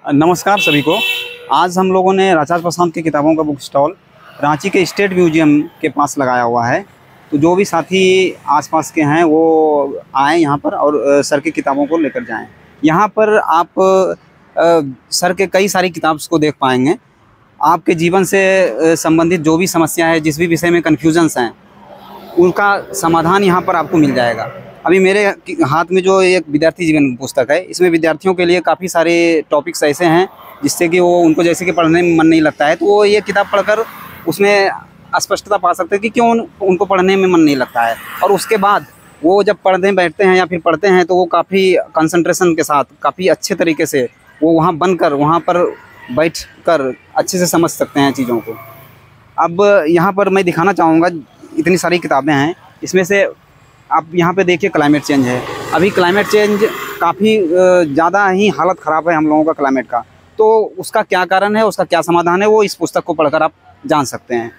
नमस्कार सभी को। आज हम लोगों ने राचार्य प्रशांत की किताबों का बुक स्टॉल रांची के स्टेट म्यूजियम के पास लगाया हुआ है। तो जो भी साथी आसपास के हैं वो आएँ यहाँ पर और सर की किताबों को लेकर जाएं। यहाँ पर आप सर के कई सारी किताब को देख पाएंगे। आपके जीवन से संबंधित जो भी समस्या है, जिस भी विषय में कन्फ्यूजन्स हैं, उनका समाधान यहाँ पर आपको मिल जाएगा। अभी मेरे हाथ में जो एक विद्यार्थी जीवन पुस्तक है, इसमें विद्यार्थियों के लिए काफ़ी सारे टॉपिक्स ऐसे हैं जिससे कि वो उनको जैसे कि पढ़ने में मन नहीं लगता है, तो वो ये किताब पढ़कर उसमें स्पष्टता पा सकते हैं कि क्यों उनको पढ़ने में मन नहीं लगता है। और उसके बाद वो जब पढ़ने बैठते हैं या फिर पढ़ते हैं तो वो काफ़ी कंसंट्रेशन के साथ, काफ़ी अच्छे तरीके से वो वहाँ बनकर, वहाँ पर बैठ कर अच्छे से समझ सकते हैं चीज़ों को। अब यहाँ पर मैं दिखाना चाहूँगा, इतनी सारी किताबें हैं, इसमें से आप यहाँ पे देखिए क्लाइमेट चेंज है। अभी क्लाइमेट चेंज काफ़ी ज़्यादा ही हालत ख़राब है हम लोगों का क्लाइमेट का, तो उसका क्या कारण है, उसका क्या समाधान है, वो इस पुस्तक को पढ़कर आप जान सकते हैं।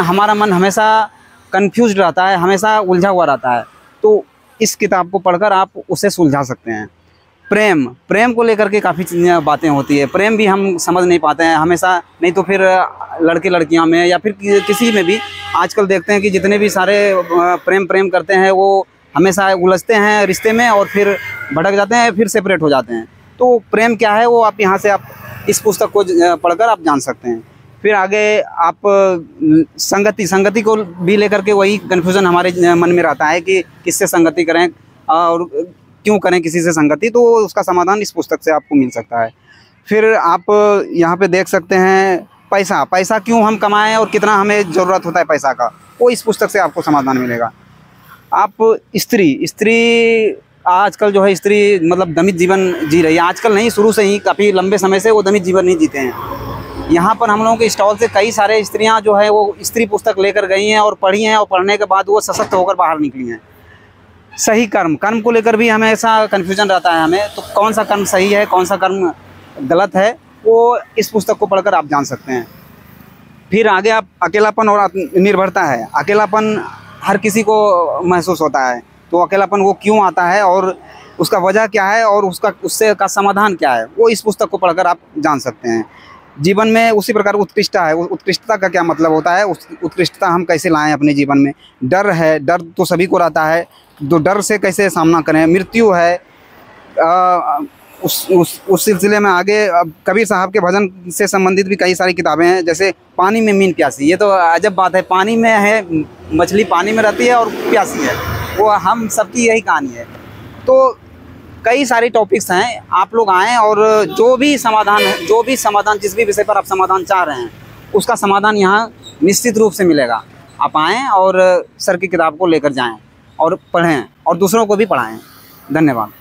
हमारा मन हमेशा कंफ्यूज्ड रहता है, हमेशा उलझा हुआ रहता है, तो इस किताब को पढ़कर आप उसे सुलझा सकते हैं। प्रेम को लेकर के काफ़ी बातें होती है। प्रेम भी हम समझ नहीं पाते हैं हमेशा, नहीं तो फिर लड़के लड़कियां में या फिर किसी में भी आजकल देखते हैं कि जितने भी सारे प्रेम करते हैं वो हमेशा उलझते हैं रिश्ते में और फिर भटक जाते हैं, फिर सेपरेट हो जाते हैं। तो प्रेम क्या है वो आप यहाँ से आप इस पुस्तक को पढ़कर आप जान सकते हैं। फिर आगे आप संगति को भी लेकर के वही कन्फ्यूज़न हमारे मन में रहता है कि किससे संगति करें और क्यों करें किसी से संगति, तो उसका समाधान इस पुस्तक से आपको मिल सकता है। फिर आप यहाँ पे देख सकते हैं पैसा क्यों हम कमाएं और कितना हमें ज़रूरत होता है पैसा का, वो इस पुस्तक से आपको समाधान मिलेगा। आप स्त्री आजकल जो है, स्त्री मतलब दमित जीवन जी रही है। आजकल नहीं, शुरू से ही काफ़ी लंबे समय से वो दमित जीवन नहीं जीते हैं। यहाँ पर हम लोगों के स्टॉल से कई सारे स्त्रियाँ जो है वो स्त्री पुस्तक लेकर गई हैं और पढ़ी हैं, और पढ़ने के बाद वो सशक्त होकर बाहर निकली हैं। सही कर्म को लेकर भी हमेशा कन्फ्यूजन रहता है हमें, तो कौन सा कर्म सही है, कौन सा कर्म गलत है, वो इस पुस्तक को पढ़कर आप जान सकते हैं। फिर आगे आप अकेलापन और निर्भरता है। अकेलापन हर किसी को महसूस होता है, तो अकेलापन वो क्यों आता है और उसका वजह क्या है और उससे का समाधान क्या है, वो इस पुस्तक को पढ़कर आप जान सकते हैं। जीवन में उसी प्रकार उत्कृष्टता है। उत्कृष्टता का क्या मतलब होता है, उत्कृष्टता हम कैसे लाएं अपने जीवन में। डर है, डर तो सभी को रहता है, तो डर से कैसे सामना करें। मृत्यु है, उस सिलसिले में आगे अब कबीर साहब के भजन से संबंधित भी कई सारी किताबें हैं, जैसे पानी में मीन प्यासी। ये तो अजब बात है, पानी में है मछली, पानी में रहती है और प्यासी है, वो हम सबकी यही कहानी है। तो कई सारे टॉपिक्स हैं, आप लोग आएँ और जो भी समाधान जिस भी विषय पर आप समाधान चाह रहे हैं, उसका समाधान यहाँ निश्चित रूप से मिलेगा। आप आएँ और सर की किताब को लेकर जाएँ और पढ़ें और दूसरों को भी पढ़ाएँ। धन्यवाद।